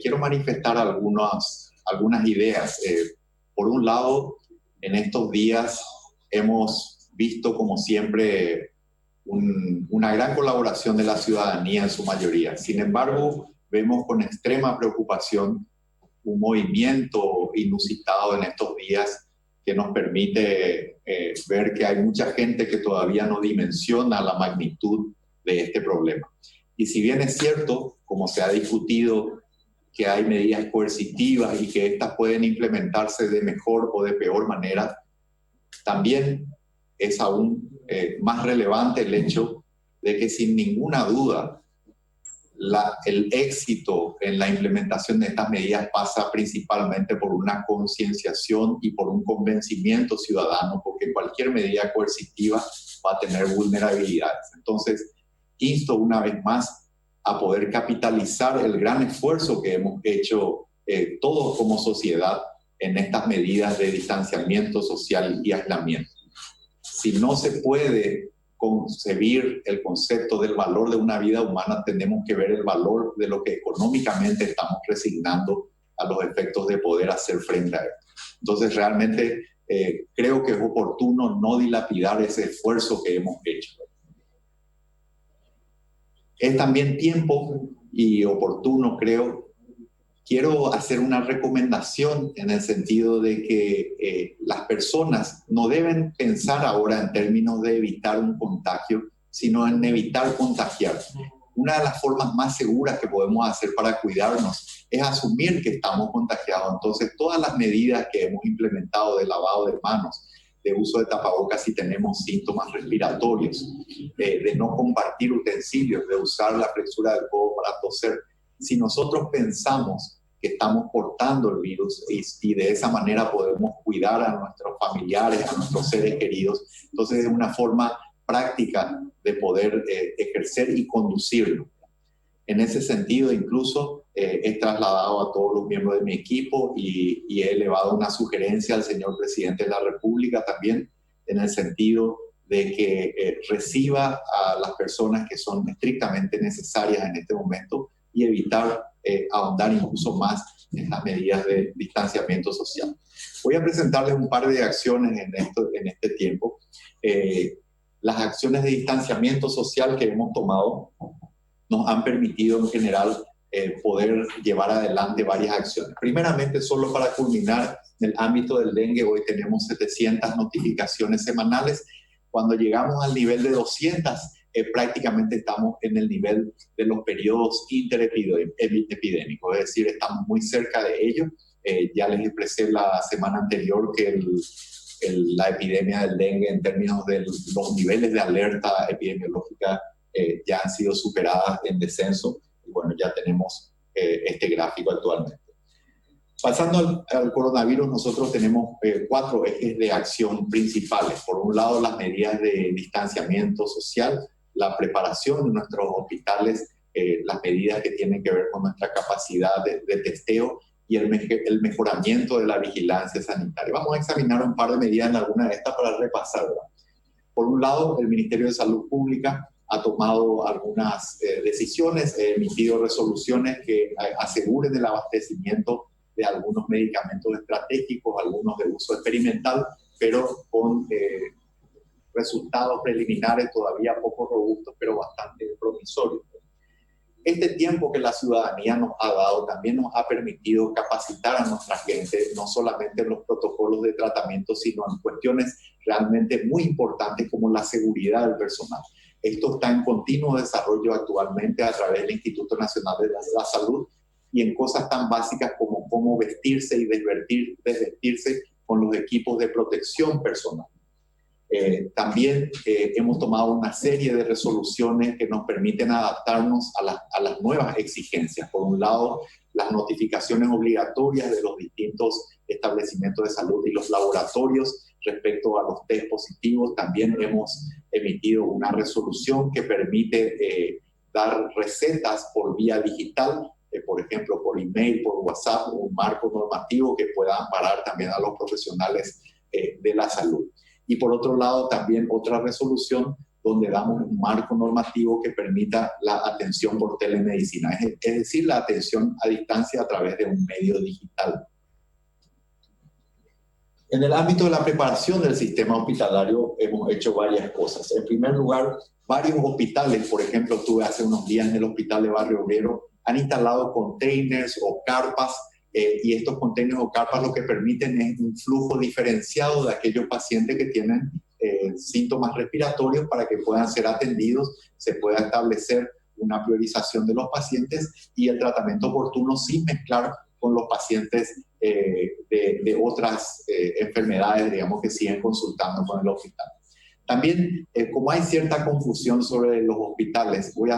quiero manifestar algunas ideas. Por un lado, en estos días hemos visto, como siempre, una gran colaboración de la ciudadanía en su mayoría. Sin embargo, vemos con extrema preocupación un movimiento inusitado en estos días que nos permite ver que hay mucha gente que todavía no dimensiona la magnitud de este problema. Y si bien es cierto, como se ha discutido, que hay medidas coercitivas y que estas pueden implementarse de mejor o de peor manera, también es aún más relevante el hecho de que sin ninguna duda el éxito en la implementación de estas medidas pasa principalmente por una concienciación y por un convencimiento ciudadano, porque cualquier medida coercitiva va a tener vulnerabilidades. Entonces, insto una vez más a poder capitalizar el gran esfuerzo que hemos hecho todos como sociedad en estas medidas de distanciamiento social y aislamiento. Si no se puede concebir el concepto del valor de una vida humana, tenemos que ver el valor de lo que económicamente estamos resignando a los efectos de poder hacer frente a esto. Entonces, realmente creo que es oportuno no dilapidar ese esfuerzo que hemos hecho. Es también tiempo y oportuno, creo. Quiero hacer una recomendación en el sentido de que las personas no deben pensar ahora en términos de evitar un contagio, sino en evitar contagiar. Una de las formas más seguras que podemos hacer para cuidarnos es asumir que estamos contagiados. Entonces, todas las medidas que hemos implementado de lavado de manos, de uso de tapabocas si tenemos síntomas respiratorios, de no compartir utensilios, de usar la flexura del codo para toser, si nosotros pensamos que estamos portando el virus y de esa manera podemos cuidar a nuestros familiares, a nuestros seres queridos, entonces es una forma práctica de poder ejercer y conducirlo. En ese sentido, incluso he trasladado a todos los miembros de mi equipo y he elevado una sugerencia al señor presidente de la República también, en el sentido de que reciba a las personas que son estrictamente necesarias en este momento y evitar ahondar incluso más en las medidas de distanciamiento social. Voy a presentarles un par de acciones en este tiempo. Las acciones de distanciamiento social que hemos tomado nos han permitido en general poder llevar adelante varias acciones. Primeramente, solo para culminar, en el ámbito del dengue, hoy tenemos 700 notificaciones semanales. Cuando llegamos al nivel de 200, prácticamente estamos en el nivel de los periodos interepidémicos, es decir, estamos muy cerca de ello. Ya les expresé la semana anterior que la epidemia del dengue en términos de los niveles de alerta epidemiológica ya han sido superadas en descenso y bueno, ya tenemos este gráfico actualmente. Pasando al coronavirus, nosotros tenemos 4 ejes de acción principales. Por un lado, las medidas de distanciamiento social, la preparación de nuestros hospitales, las medidas que tienen que ver con nuestra capacidad de testeo y el mejoramiento de la vigilancia sanitaria. Vamos a examinar un par de medidas en alguna de estas para repasar, ¿verdad? Por un lado, el Ministerio de Salud Pública ha tomado algunas decisiones, ha emitido resoluciones que aseguren el abastecimiento de algunos medicamentos estratégicos, algunos de uso experimental, pero con resultados preliminares todavía poco robustos, pero bastante promisorios. Este tiempo que la ciudadanía nos ha dado también nos ha permitido capacitar a nuestra gente, no solamente en los protocolos de tratamiento, sino en cuestiones realmente muy importantes como la seguridad del personal. Esto está en continuo desarrollo actualmente a través del Instituto Nacional de la Salud y en cosas tan básicas como cómo vestirse y desvestirse con los equipos de protección personal. También hemos tomado una serie de resoluciones que nos permiten adaptarnos a las nuevas exigencias. Por un lado, las notificaciones obligatorias de los distintos establecimientos de salud y los laboratorios respecto a los test positivos. También hemos emitido una resolución que permite dar recetas por vía digital, por ejemplo, por email, por WhatsApp, un marco normativo que pueda amparar también a los profesionales de la salud. Y por otro lado, también otra resolución donde damos un marco normativo que permita la atención por telemedicina, es decir, la atención a distancia a través de un medio digital. En el ámbito de la preparación del sistema hospitalario hemos hecho varias cosas. En primer lugar, varios hospitales, por ejemplo, estuve hace unos días en el hospital de Barrio Obrero, han instalado containers o carpas, y estos containers o carpas lo que permiten es un flujo diferenciado de aquellos pacientes que tienen síntomas respiratorios para que puedan ser atendidos, se pueda establecer una priorización de los pacientes y el tratamiento oportuno sin mezclar con los pacientes de otras enfermedades, digamos, que siguen consultando con el hospital. También, como hay cierta confusión sobre los hospitales, voy a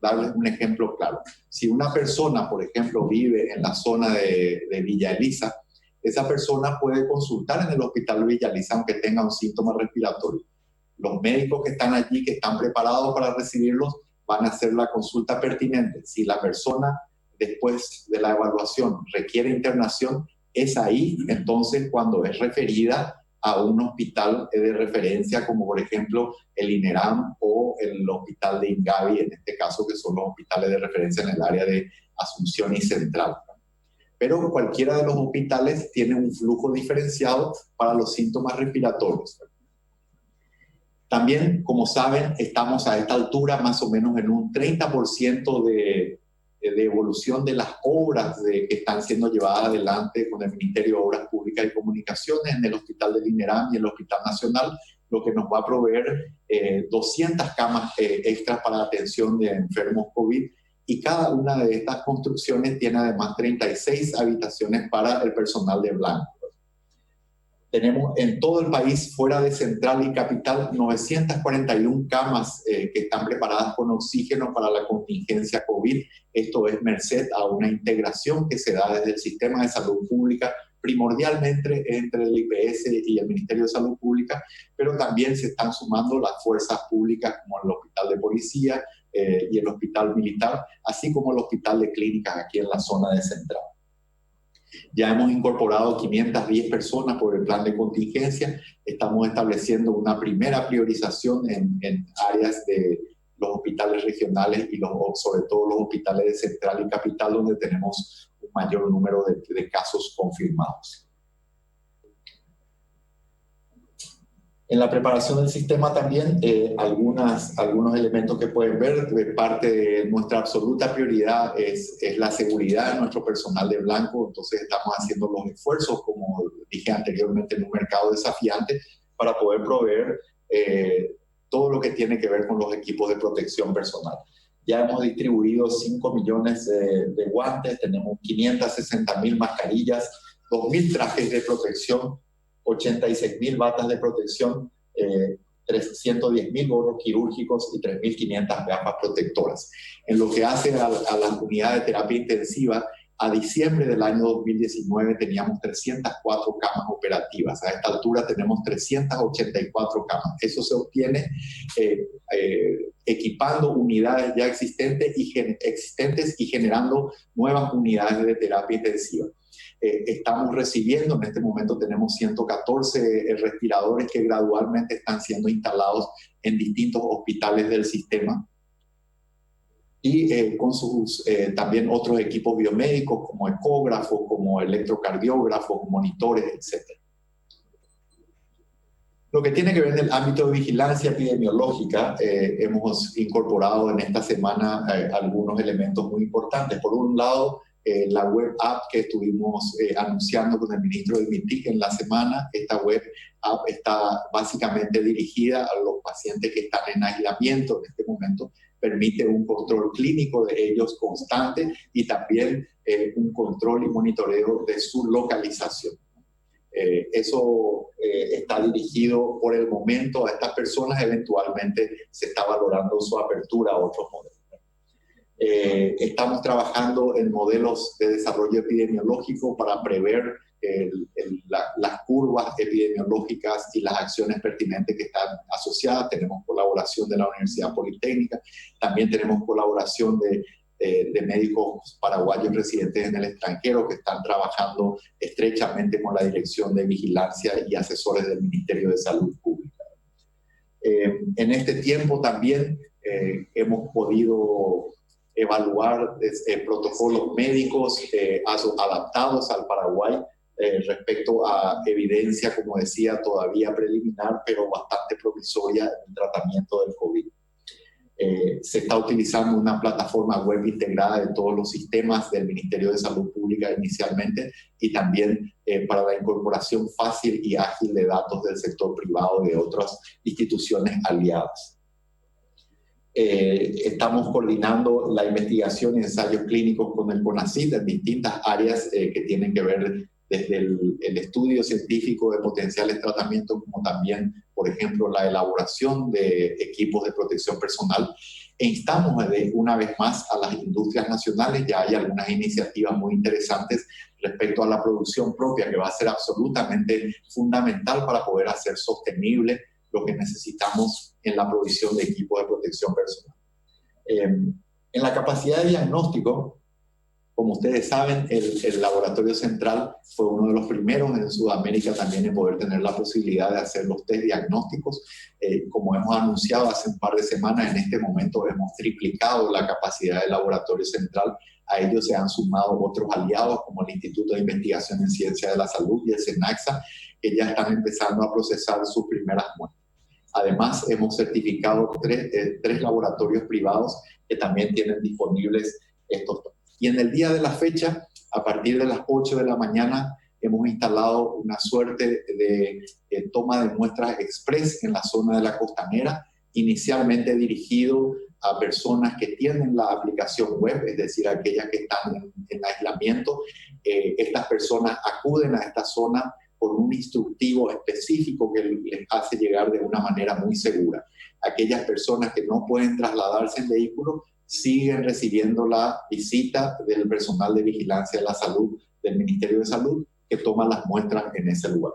darles un ejemplo claro. Si una persona, por ejemplo, vive en la zona de Villa Elisa, esa persona puede consultar en el hospital de Villa Elisa aunque tenga un síntoma respiratorio. Los médicos que están allí, que están preparados para recibirlos, van a hacer la consulta pertinente. Si la persona, después de la evaluación, requiere internación, es ahí entonces cuando es referida a un hospital de referencia, como por ejemplo el INERAM o el hospital de Ingavi, en este caso, que son los hospitales de referencia en el área de Asunción y Central. Pero cualquiera de los hospitales tiene un flujo diferenciado para los síntomas respiratorios. También, como saben, estamos a esta altura más o menos en un 30% de evolución de las obras que están siendo llevadas adelante con el Ministerio de Obras Públicas y Comunicaciones en el Hospital del INERAM y el Hospital Nacional, lo que nos va a proveer 200 camas extras para atención de enfermos COVID, y cada una de estas construcciones tiene además 36 habitaciones para el personal de blanco. Tenemos en todo el país, fuera de Central y Capital, 941 camas que están preparadas con oxígeno para la contingencia COVID. Esto es merced a una integración que se da desde el sistema de salud pública, primordialmente entre el IPS y el Ministerio de Salud Pública, pero también se están sumando las fuerzas públicas como el Hospital de Policía y el Hospital Militar, así como el Hospital de Clínicas aquí en la zona de Central. Ya hemos incorporado 510 personas por el plan de contingencia. Estamos estableciendo una primera priorización en áreas de los hospitales regionales y sobre todo los hospitales de Central y Capital, donde tenemos un mayor número de casos confirmados. En la preparación del sistema también, algunos elementos que pueden ver. De parte de nuestra absoluta prioridad es la seguridad de nuestro personal de blanco. Entonces estamos haciendo los esfuerzos, como dije anteriormente, en un mercado desafiante para poder proveer todo lo que tiene que ver con los equipos de protección personal. Ya hemos distribuido 5 millones de guantes, tenemos 560.000 mascarillas, 2.000 trajes de protección, 86.000 batas de protección, 310.000 gorros quirúrgicos y 3.500 gafas protectoras. En lo que hace a las unidades de terapia intensiva, a diciembre del año 2019 teníamos 304 camas operativas. A esta altura tenemos 384 camas. Eso se obtiene equipando unidades ya existentes y generando nuevas unidades de terapia intensiva. Estamos recibiendo, en este momento tenemos 114 respiradores que gradualmente están siendo instalados en distintos hospitales del sistema, y con sus también otros equipos biomédicos como ecógrafos, como electrocardiógrafos, monitores, etc. Lo que tiene que ver en el ámbito de vigilancia epidemiológica, hemos incorporado en esta semana algunos elementos muy importantes. Por un lado, la web app que estuvimos anunciando con el ministro del MINTIC en la semana. Esta web app está básicamente dirigida a los pacientes que están en aislamiento en este momento. Permite un control clínico de ellos constante y también un control y monitoreo de su localización. Eso está dirigido por el momento a estas personas. Eventualmente se está valorando su apertura a otros modelos. Estamos trabajando en modelos de desarrollo epidemiológico para prever las curvas epidemiológicas y las acciones pertinentes que están asociadas. Tenemos colaboración de la Universidad Politécnica, también tenemos colaboración de médicos paraguayos residentes en el extranjero que están trabajando estrechamente con la Dirección de Vigilancia y asesores del Ministerio de Salud Pública. En este tiempo también hemos podido evaluar protocolos médicos adaptados al Paraguay respecto a evidencia, como decía, todavía preliminar, pero bastante promisoria en el tratamiento del COVID. Se está utilizando una plataforma web integrada de todos los sistemas del Ministerio de Salud Pública inicialmente y también para la incorporación fácil y ágil de datos del sector privado de otras instituciones aliadas. Estamos coordinando la investigación y ensayos clínicos con el CONACYT en distintas áreas que tienen que ver desde el estudio científico de potenciales tratamientos, como también, por ejemplo, la elaboración de equipos de protección personal. E instamos una vez más a las industrias nacionales. Ya hay algunas iniciativas muy interesantes respecto a la producción propia, que va a ser absolutamente fundamental para poder hacer sostenible lo que necesitamos en la provisión de equipos de protección personal. En la capacidad de diagnóstico, como ustedes saben, el Laboratorio Central fue uno de los primeros en Sudamérica también en poder tener la posibilidad de hacer los test diagnósticos. Como hemos anunciado hace un par de semanas, en este momento hemos triplicado la capacidad del Laboratorio Central. A ellos se han sumado otros aliados como el Instituto de Investigación en Ciencia de la Salud y el SENACSA, que ya están empezando a procesar sus primeras muestras. Además, hemos certificado tres laboratorios privados que también tienen disponibles estos. Y en el día de la fecha, a partir de las 8 de la mañana, hemos instalado una suerte de toma de muestras express en la zona de la Costanera, inicialmente dirigido a personas que tienen la aplicación web, es decir, aquellas que están en aislamiento. Estas personas acuden a esta zona con un instructivo específico que les hace llegar de una manera muy segura. Aquellas personas que no pueden trasladarse en vehículo siguen recibiendo la visita del personal de vigilancia de la salud del Ministerio de Salud, que toma las muestras en ese lugar.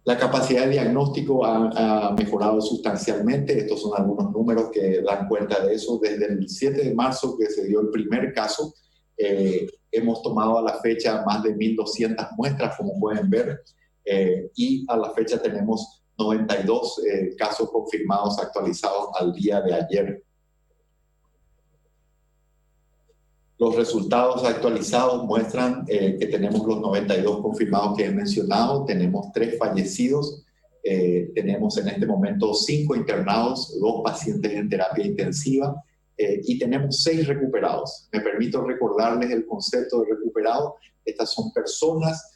La capacidad de diagnóstico ha mejorado sustancialmente. Estos son algunos números que dan cuenta de eso. Desde el 7 de marzo, que se dio el primer caso, hemos tomado a la fecha más de 1.200 muestras, como pueden ver, y a la fecha tenemos 92 casos confirmados actualizados al día de ayer. Los resultados actualizados muestran que tenemos los 92 confirmados que he mencionado, tenemos 3 fallecidos, tenemos en este momento 5 internados, 2 pacientes en terapia intensiva y tenemos 6 recuperados. Me permito recordarles el concepto de recuperado. Estas son personas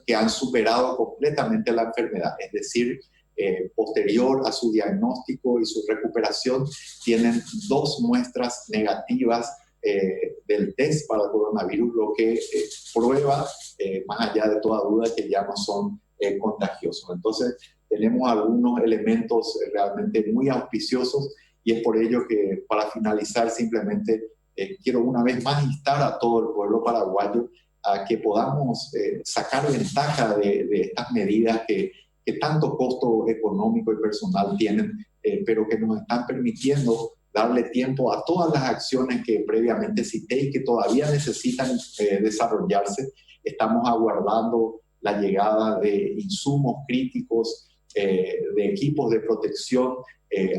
que han superado completamente la enfermedad, es decir, posterior a su diagnóstico y su recuperación, tienen 2 muestras negativas del test para el coronavirus, lo que prueba, más allá de toda duda, que ya no son contagiosos. Entonces, tenemos algunos elementos realmente muy auspiciosos y es por ello que, para finalizar, simplemente quiero una vez más instar a todo el pueblo paraguayo a que podamos sacar ventaja de estas medidas que tanto costo económico y personal tienen, pero que nos están permitiendo darle tiempo a todas las acciones que previamente cité y que todavía necesitan desarrollarse. Estamos aguardando la llegada de insumos críticos, de equipos de protección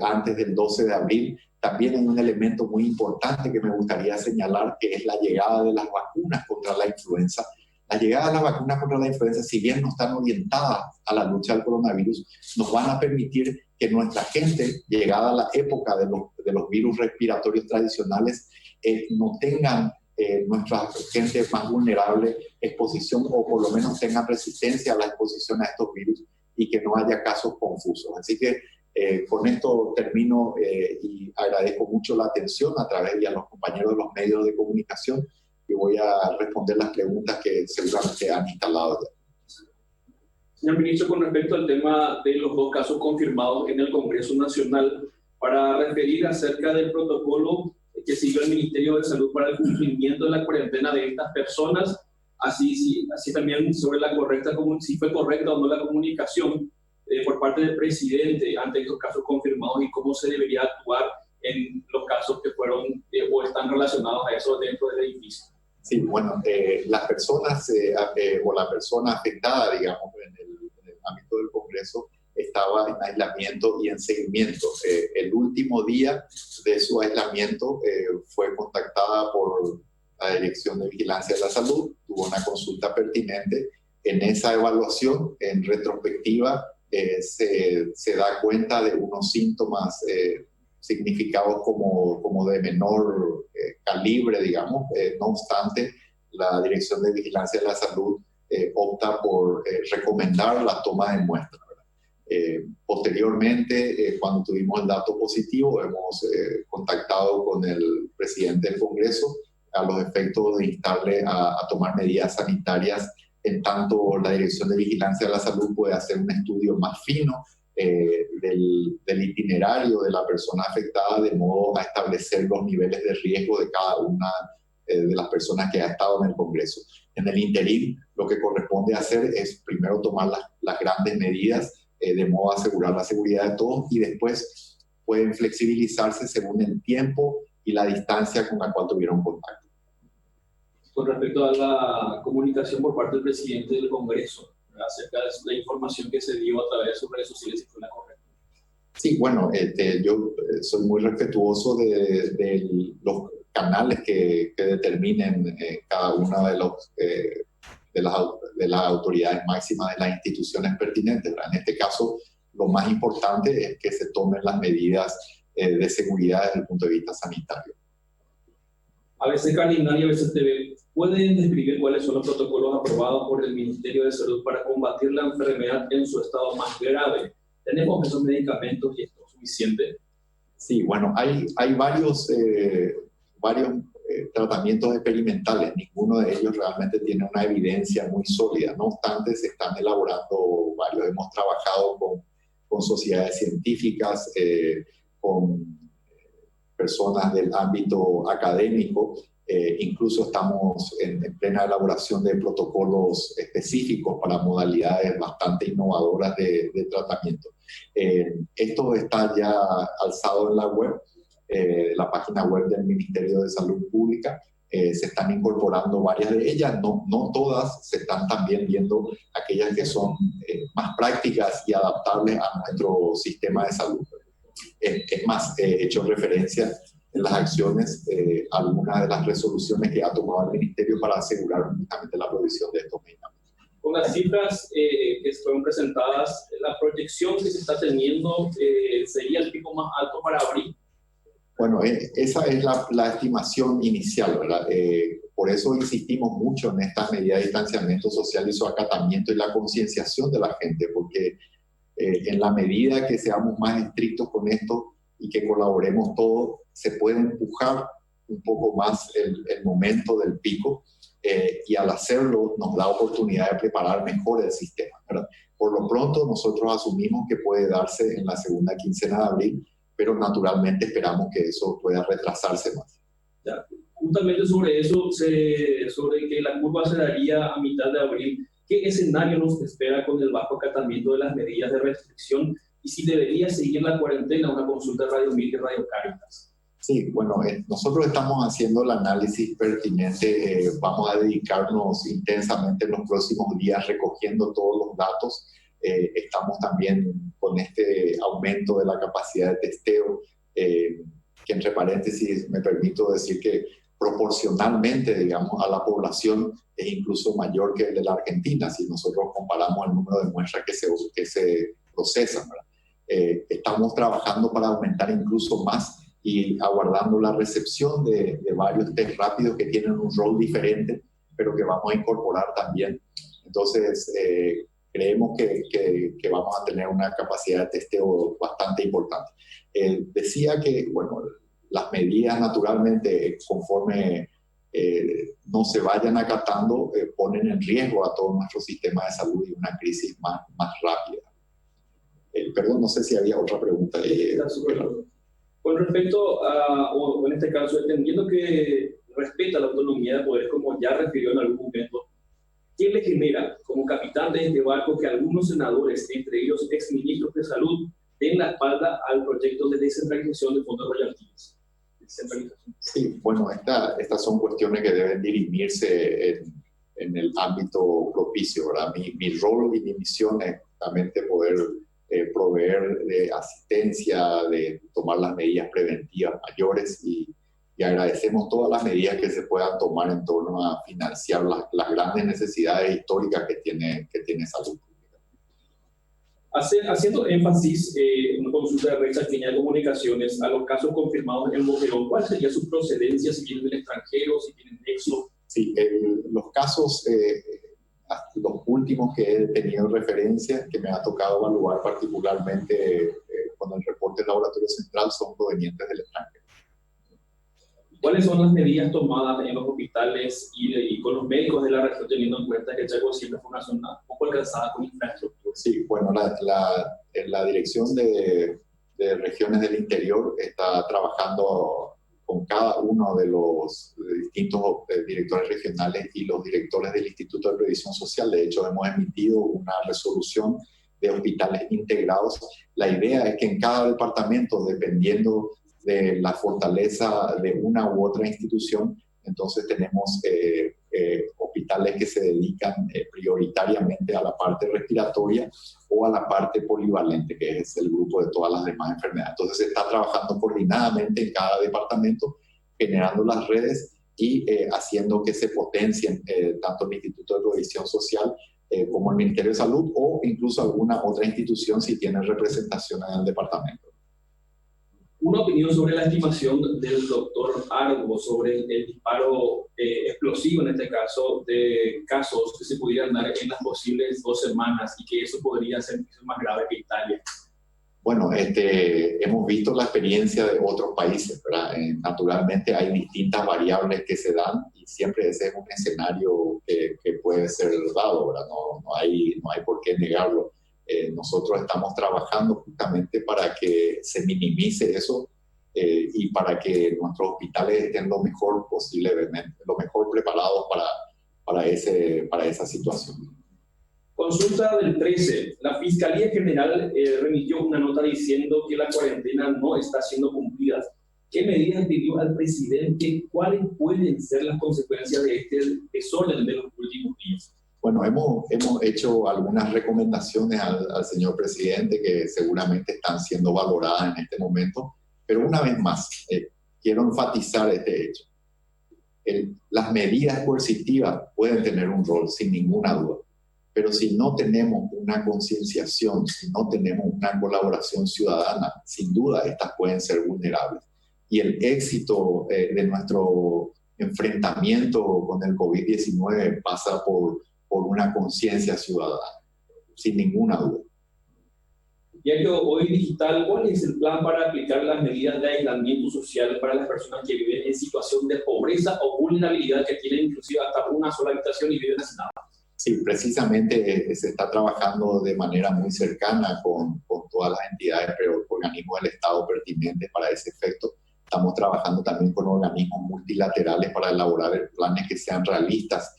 antes del 12 de abril. También hay un elemento muy importante que me gustaría señalar, que es la llegada de las vacunas contra la influenza. La llegada de las vacunas contra la influenza, si bien no están orientadas a la lucha del coronavirus, nos van a permitir que nuestra gente, llegada a la época de los virus respiratorios tradicionales, no tengan nuestra gente más vulnerable exposición, o por lo menos tengan resistencia a la exposición a estos virus y que no haya casos confusos. Así que con esto termino y agradezco mucho la atención a través de los compañeros de los medios de comunicación, y voy a responder las preguntas que seguramente han instalado ya. Señor Ministro, con respecto al tema de los 2 casos confirmados en el Congreso Nacional, para referir acerca del protocolo que siguió el Ministerio de Salud para el cumplimiento de la cuarentena de estas personas, así también sobre si fue correcta o no la comunicación por parte del presidente ante estos casos confirmados y cómo se debería actuar en los casos que fueron o están relacionados a eso dentro del edificio. Sí, bueno, las personas o la persona afectada, digamos, en el ámbito del Congreso, estaba en aislamiento y en seguimiento. El último día de su aislamiento fue contactada por la Dirección de Vigilancia de la Salud, tuvo una consulta pertinente. En esa evaluación, en retrospectiva, se da cuenta de unos síntomas significados como de menor calibre, digamos. No obstante, la Dirección de Vigilancia de la Salud opta por recomendar la toma de muestras. Posteriormente, cuando tuvimos el dato positivo, hemos contactado con el presidente del Congreso a los efectos de instarle a tomar medidas sanitarias, en tanto la Dirección de Vigilancia de la Salud puede hacer un estudio más fino del itinerario de la persona afectada, de modo a establecer los niveles de riesgo de cada una de las personas que ha estado en el Congreso. En el interín, lo que corresponde hacer es primero tomar las grandes medidas de modo a asegurar la seguridad de todos, y después pueden flexibilizarse según el tiempo y la distancia con la cual tuvieron contacto. Con respecto a la comunicación por parte del presidente del Congreso acerca de la información que se dio a través de sus redes sociales, si fue la correcta. Sí, bueno, yo soy muy respetuoso de los canales que determinen cada una de las autoridades máximas de las instituciones pertinentes, ¿verdad? En este caso, lo más importante es que se tomen las medidas de seguridad desde el punto de vista sanitario. A veces Canal y a veces TV, ¿pueden describir cuáles son los protocolos aprobados por el Ministerio de Salud para combatir la enfermedad en su estado más grave? ¿Tenemos esos medicamentos y esto es suficiente? Sí, bueno, hay varios tratamientos experimentales. Ninguno de ellos realmente tiene una evidencia muy sólida. No obstante, se están elaborando varios. Hemos trabajado con sociedades científicas, con personas del ámbito académico. Incluso estamos en plena elaboración de protocolos específicos para modalidades bastante innovadoras de tratamiento. Esto está ya alzado en la web, la página web del Ministerio de Salud Pública. Se están incorporando varias de ellas, no todas, se están también viendo aquellas que son más prácticas y adaptables a nuestro sistema de salud. Es más, he hecho referencia en las acciones a algunas de las resoluciones que ha tomado el Ministerio para asegurar justamente la provisión de estos medicamentos. Con las cifras que fueron presentadas, la proyección que se está teniendo sería el pico más alto para abril. Bueno, esa es la estimación inicial, ¿verdad? Por eso insistimos mucho en estas medidas de distanciamiento social y su acatamiento y la concienciación de la gente, porque en la medida que seamos más estrictos con esto y que colaboremos todos, se puede empujar un poco más el momento del pico, y al hacerlo nos da oportunidad de preparar mejor el sistema, ¿verdad? Por lo pronto nosotros asumimos que puede darse en la segunda quincena de abril, pero naturalmente esperamos que eso pueda retrasarse más. Ya, justamente sobre eso, sobre que la curva se daría a mitad de abril, ¿qué escenario nos espera con el bajo acatamiento de las medidas de restricción y si debería seguir la cuarentena? Una consulta de Radio Mil y Radio Cáritas. Sí, bueno, nosotros estamos haciendo el análisis pertinente. Vamos a dedicarnos intensamente en los próximos días recogiendo todos los datos. Estamos también con este aumento de la capacidad de testeo, que entre paréntesis me permito decir que proporcionalmente, digamos, a la población es incluso mayor que el de la Argentina, si nosotros comparamos el número de muestras que se procesan, ¿verdad? Estamos trabajando para aumentar incluso más y aguardando la recepción de varios test rápidos que tienen un rol diferente, pero que vamos a incorporar también. Entonces, creemos que vamos a tener una capacidad de testeo bastante importante. Decía que, bueno, las medidas naturalmente, conforme no se vayan acatando, ponen en riesgo a todo nuestro sistema de salud y una crisis más rápida. Perdón, no sé si había otra pregunta. Con respecto o en este caso, entendiendo que respeta la autonomía de poder, como ya refirió en algún momento, ¿quién le genera, como capitán de este barco, que algunos senadores, entre ellos exministros de salud, den la espalda al proyecto de descentralización de fondos royalties? Sí, bueno, estas son cuestiones que deben dirimirse en el ámbito propicio, ¿verdad? Mi rol y mi misión es justamente poder proveer de asistencia, de tomar las medidas preventivas mayores y agradecemos todas las medidas que se puedan tomar en torno a financiar las grandes necesidades históricas que tiene salud pública. Haciendo énfasis en una consulta de Red Salteña de Comunicaciones a los casos confirmados en Boquerón, ¿cuál sería su procedencia, si vienen del extranjero, si tienen nexo? Sí, los casos, los últimos que he tenido referencia, que me ha tocado evaluar particularmente con el reporte del Laboratorio Central, son provenientes del extranjero. ¿Cuáles son las medidas tomadas en los hospitales y con los médicos de la región, teniendo en cuenta que Chaco siempre fue una zona poco alcanzada con infraestructura? Sí, bueno, la Dirección de Regiones del Interior está trabajando con cada uno de los distintos directores regionales y los directores del Instituto de Previsión Social. De hecho, hemos emitido una resolución de hospitales integrados. La idea es que en cada departamento, dependiendo de la fortaleza de una u otra institución, entonces tenemos hospitales que se dedican prioritariamente a la parte respiratoria o a la parte polivalente, que es el grupo de todas las demás enfermedades. Entonces se está trabajando coordinadamente en cada departamento, generando las redes y haciendo que se potencien tanto el Instituto de Previsión Social como el Ministerio de Salud o incluso alguna otra institución si tiene representación en el departamento. Una opinión sobre la estimación del doctor Argo sobre el disparo explosivo, en este caso, de casos que se pudieran dar en las posibles 2 semanas y que eso podría ser más grave que Italia. Bueno, hemos visto la experiencia de otros países, ¿verdad? Naturalmente hay distintas variables que se dan y siempre ese es un escenario que puede ser dado, ¿verdad? No hay por qué negarlo. Nosotros estamos trabajando justamente para que se minimice eso y para que nuestros hospitales estén lo mejor posiblemente, lo mejor preparados para esa situación. Consulta del 13. La Fiscalía General remitió una nota diciendo que la cuarentena no está siendo cumplida. ¿Qué medidas pidió al presidente? ¿Cuáles pueden ser las consecuencias de este desorden de los últimos días? Bueno, hemos hecho algunas recomendaciones al señor presidente que seguramente están siendo valoradas en este momento, pero una vez más, quiero enfatizar este hecho. Las medidas coercitivas pueden tener un rol, sin ninguna duda, pero si no tenemos una concienciación, si no tenemos una colaboración ciudadana, sin duda estas pueden ser vulnerables. Y el éxito de nuestro enfrentamiento con el COVID-19 pasa por una conciencia ciudadana, sin ninguna duda. Diario Hoy Digital, ¿cuál es el plan para aplicar las medidas de aislamiento social para las personas que viven en situación de pobreza o vulnerabilidad, que tienen inclusive hasta una sola habitación y viven hacinadas? Sí, precisamente se está trabajando de manera muy cercana con todas las entidades, pero organismos del Estado pertinentes para ese efecto. Estamos trabajando también con organismos multilaterales para elaborar planes que sean realistas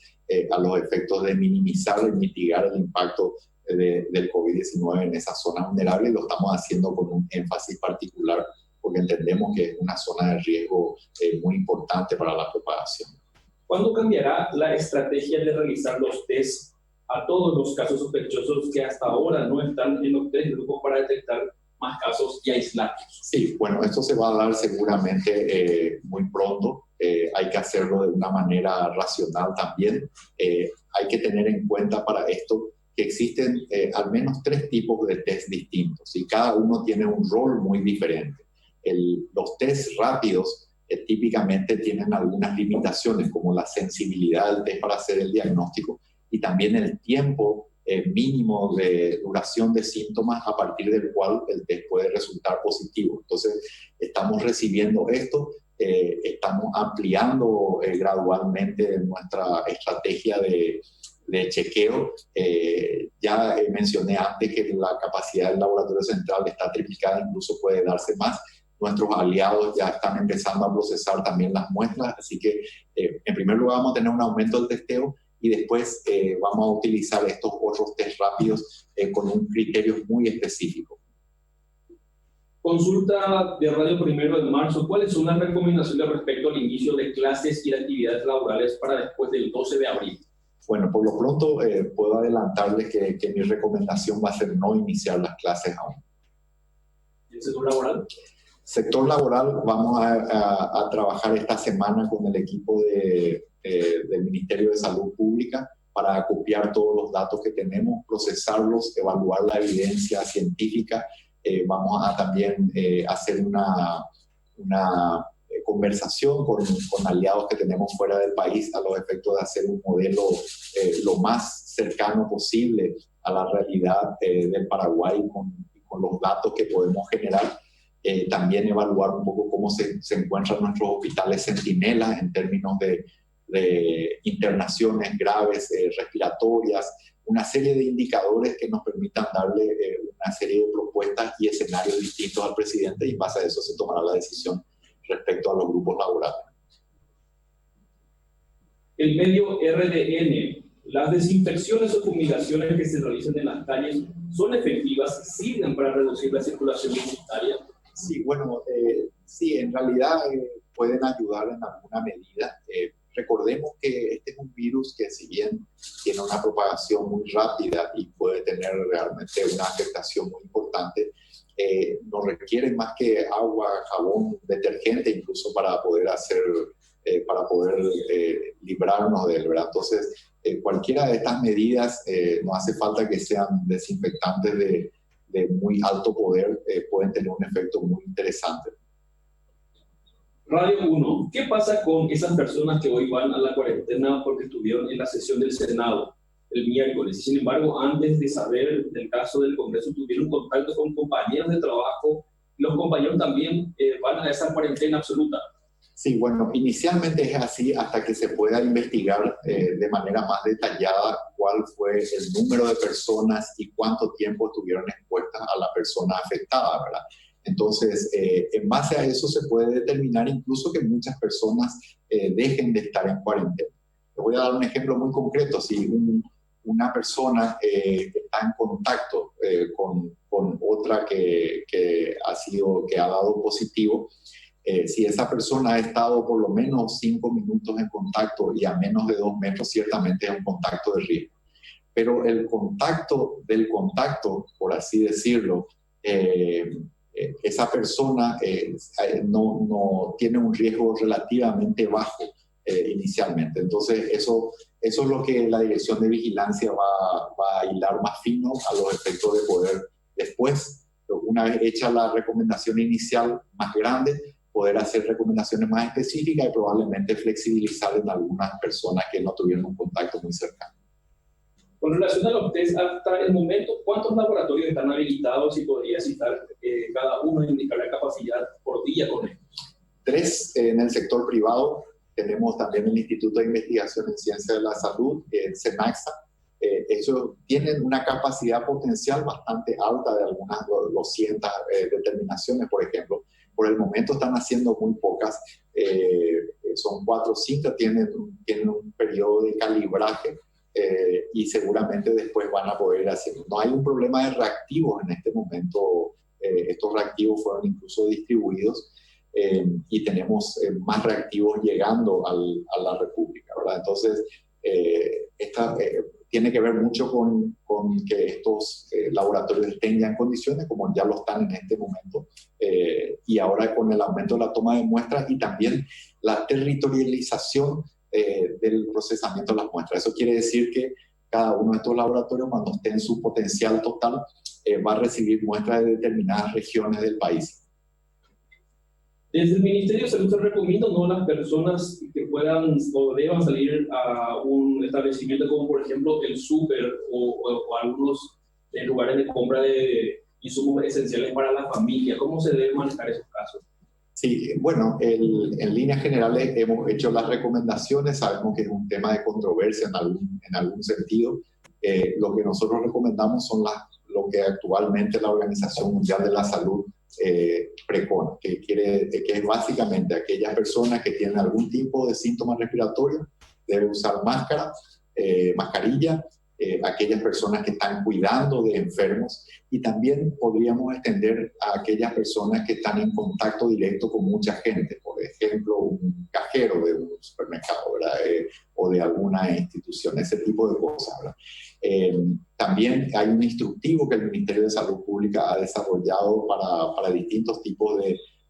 a los efectos de minimizar y mitigar el impacto del COVID-19 en esa zona vulnerable, y lo estamos haciendo con un énfasis particular porque entendemos que es una zona de riesgo muy importante para la propagación. ¿Cuándo cambiará la estrategia de realizar los test a todos los casos sospechosos que hasta ahora no están en los test grupos para detectar más casos y aislarlos? Sí, bueno, esto se va a dar seguramente muy pronto. Hay que hacerlo de una manera racional también. Hay que tener en cuenta para esto que existen al menos 3 tipos de test distintos y cada uno tiene un rol muy diferente. Los test rápidos típicamente tienen algunas limitaciones, como la sensibilidad del test para hacer el diagnóstico y también el tiempo mínimo de duración de síntomas a partir del cual el test puede resultar positivo. Entonces, estamos recibiendo esto, estamos ampliando gradualmente nuestra estrategia de chequeo. Ya mencioné antes que la capacidad del Laboratorio Central está triplicada, incluso puede darse más. Nuestros aliados ya están empezando a procesar también las muestras, así que en primer lugar vamos a tener un aumento del testeo y después vamos a utilizar estos otros test rápidos con un criterio muy específico. Consulta de Radio 1 de marzo. ¿Cuáles son las recomendaciones respecto al inicio de clases y de actividades laborales para después del 12 de abril? Bueno, por lo pronto puedo adelantarles que mi recomendación va a ser no iniciar las clases aún. ¿Y el sector laboral? Sector laboral, vamos a trabajar esta semana con el equipo del Ministerio de Salud Pública para acopiar todos los datos que tenemos, procesarlos, evaluar la evidencia científica. Vamos a también hacer una conversación con aliados que tenemos fuera del país a los efectos de hacer un modelo lo más cercano posible a la realidad del Paraguay con los datos que podemos generar. También evaluar un poco cómo se encuentran nuestros hospitales centinelas en términos de internaciones graves, respiratorias, una serie de indicadores que nos permitan darle una serie de propuestas y escenarios distintos al presidente, y en base a eso se tomará la decisión respecto a los grupos laborales. El medio RDN, las desinfecciones o fumigaciones que se realizan en las calles, ¿son efectivas? ¿Sirven para reducir la circulación comunitaria? Sí, bueno, sí, en realidad pueden ayudar en alguna medida. Recordemos que este es un virus que, si bien tiene una propagación muy rápida y puede tener realmente una afectación muy importante, no requiere más que agua, jabón, detergente, incluso para poder librarnos de él, ¿verdad? Entonces, cualquiera de estas medidas, no hace falta que sean desinfectantes de muy alto poder, pueden tener un efecto muy interesante. Radio 1, ¿qué pasa con esas personas que hoy van a la cuarentena porque estuvieron en la sesión del Senado el miércoles? Sin embargo, antes de saber del caso del Congreso, tuvieron contacto con compañeros de trabajo. Los compañeros también van a esa cuarentena absoluta. Sí, bueno, inicialmente es así hasta que se pueda investigar de manera más detallada cuál fue el número de personas y cuánto tiempo estuvieron expuestas a la persona afectada, ¿verdad? Entonces, en base a eso se puede determinar incluso que muchas personas dejen de estar en cuarentena. Les voy a dar un ejemplo muy concreto. Si una persona está en contacto con otra que ha dado positivo, si esa persona ha estado por lo menos 5 minutos en contacto y a menos de 2 metros, ciertamente es un contacto de riesgo. Pero el contacto del contacto, por así decirlo, esa persona no tiene un riesgo relativamente bajo inicialmente. Entonces, eso es lo que la Dirección de Vigilancia va a hilar más fino a los efectos de poder después, una vez hecha la recomendación inicial más grande, poder hacer recomendaciones más específicas y probablemente flexibilizar en algunas personas que no tuvieron un contacto muy cercano. Con relación a los test, hasta el momento, ¿cuántos laboratorios están habilitados y podría citar cada uno e indicar la capacidad por día con ellos? 3 en el sector privado. Tenemos también el Instituto de Investigación en Ciencia de la Salud, el CENAXA. Ellos tienen una capacidad potencial bastante alta de algunas 200 determinaciones, por ejemplo. Por el momento están haciendo muy pocas, son 4 o 5, tienen un periodo de calibraje y seguramente después van a poder hacer. No hay un problema de reactivos en este momento, estos reactivos fueron incluso distribuidos y tenemos más reactivos llegando a la República, ¿verdad? Entonces, tiene que ver mucho con que estos laboratorios estén ya en condiciones, como ya lo están en este momento, y ahora con el aumento de la toma de muestras y también la territorialización del procesamiento de las muestras. Eso quiere decir que cada uno de estos laboratorios, cuando esté en su potencial total, va a recibir muestras de determinadas regiones del país. Desde el Ministerio de Salud se recomienda a las personas que puedan o deban salir a un establecimiento como por ejemplo el súper o algunos lugares de compra de insumos esenciales para la familia. ¿Cómo se debe manejar esos casos? Sí, bueno, en líneas generales hemos hecho las recomendaciones, sabemos que es un tema de controversia en algún sentido. Lo que nosotros recomendamos son lo que actualmente la Organización Mundial de la Salud precona, que es básicamente aquellas personas que tienen algún tipo de síntomas respiratorios deben usar mascarilla, aquellas personas que están cuidando de enfermos, y también podríamos extender a aquellas personas que están en contacto directo con mucha gente, por ejemplo, un cajero de un supermercado, ¿verdad? O o de alguna institución, ese tipo de cosas, ¿verdad? También hay un instructivo que el Ministerio de Salud Pública ha desarrollado para distintos tipos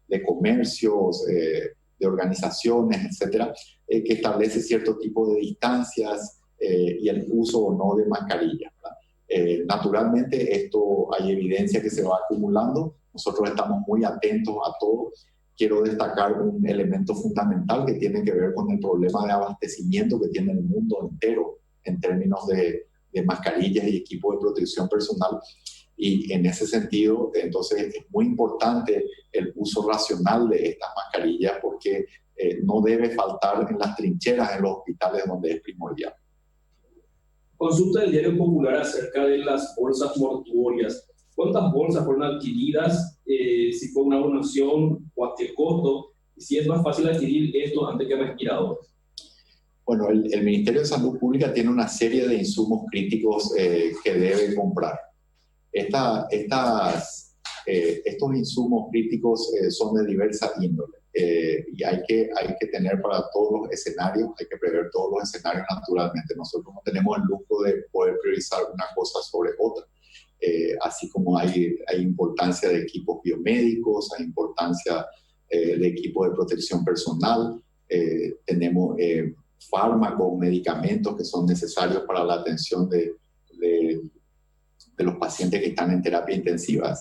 de comercios, de organizaciones, etcétera, que establece cierto tipo de distancias y el uso o no de mascarillas, ¿verdad? Naturalmente, esto hay evidencia que se va acumulando. Nosotros estamos muy atentos a todo. Quiero destacar un elemento fundamental que tiene que ver con el problema de abastecimiento que tiene el mundo entero en términos de mascarillas y equipos de protección personal. Y en ese sentido, entonces, es muy importante el uso racional de estas mascarillas porque no debe faltar en las trincheras en los hospitales donde es primordial. Consulta del Diario Popular acerca de las bolsas mortuorias. ¿Cuántas bolsas fueron adquiridas? Si fue una donación o a qué costo. Y si es más fácil adquirir esto antes que respiradores. Bueno, el Ministerio de Salud Pública tiene una serie de insumos críticos que debe comprar. Estos insumos críticos son de diversa índole y hay que tener para todos los escenarios, hay que prever todos los escenarios naturalmente. Nosotros no tenemos el lujo de poder priorizar una cosa sobre otra. Así como hay importancia de equipos biomédicos, hay importancia de equipos de protección personal, tenemos fármacos, medicamentos que son necesarios para la atención de los pacientes que están en terapia intensiva.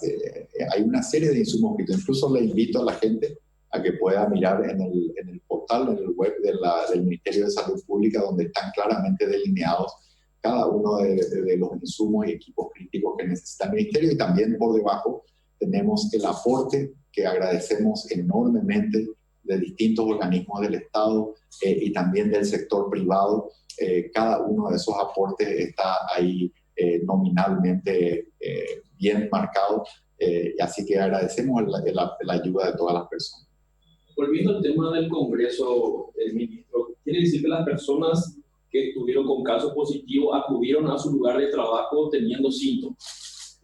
Hay una serie de insumos que incluso le invito a la gente a que pueda mirar en el portal, en el web del Ministerio de Salud Pública, donde están claramente delineados cada uno de los insumos y equipos críticos que necesita el Ministerio. Y también por debajo tenemos el aporte que agradecemos enormemente de distintos organismos del Estado y también del sector privado. Cada uno de esos aportes está ahí nominalmente bien marcado, así que agradecemos la ayuda de todas las personas. Volviendo al tema del Congreso, ministro, ¿quiere decir que las personas que estuvieron con caso positivo acudieron a su lugar de trabajo teniendo síntomas?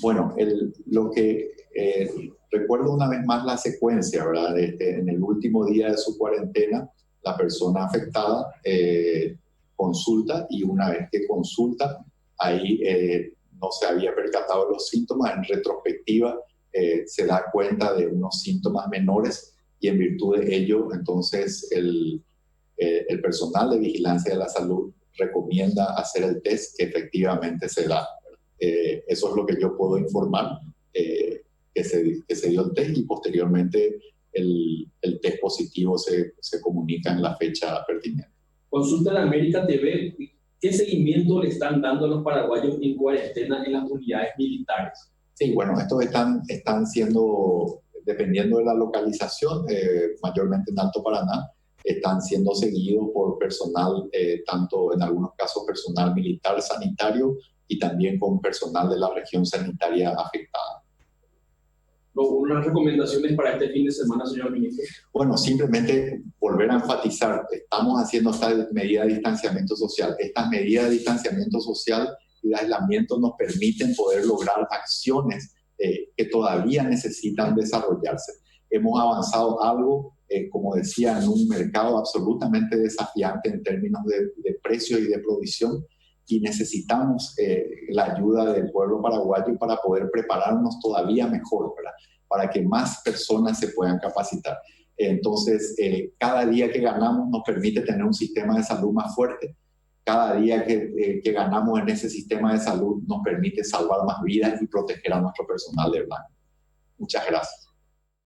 Bueno, recuerdo una vez más la secuencia, ¿verdad? En el último día de su cuarentena, la persona afectada consulta, y una vez que consulta, ahí no se había percatado de los síntomas. En retrospectiva se da cuenta de unos síntomas menores y en virtud de ello, entonces el personal de vigilancia de la salud recomienda hacer el test que efectivamente se da. Eso es lo que yo puedo informar, que se dio el test y posteriormente el test positivo se comunica en la fecha pertinente. Consulta de América TV. ¿Qué seguimiento le están dando a los paraguayos en cuarentena en las unidades militares? Sí, bueno, estos están siendo, dependiendo de la localización, mayormente en Alto Paraná, están siendo seguidos por personal, tanto en algunos casos personal militar sanitario y también con personal de la región sanitaria afectada. ¿Unas recomendaciones para este fin de semana, señor ministro? Bueno, simplemente volver a enfatizar, estamos haciendo esta medida de distanciamiento social. Estas medidas de distanciamiento social y de aislamiento nos permiten poder lograr acciones que todavía necesitan desarrollarse. Hemos avanzado algo, como decía, en un mercado absolutamente desafiante en términos de precio y de provisión, y necesitamos la ayuda del pueblo paraguayo para poder prepararnos todavía mejor, ¿verdad? Para que más personas se puedan capacitar. Entonces, cada día que ganamos nos permite tener un sistema de salud más fuerte. Cada día que ganamos en ese sistema de salud nos permite salvar más vidas y proteger a nuestro personal de blanco. Muchas gracias.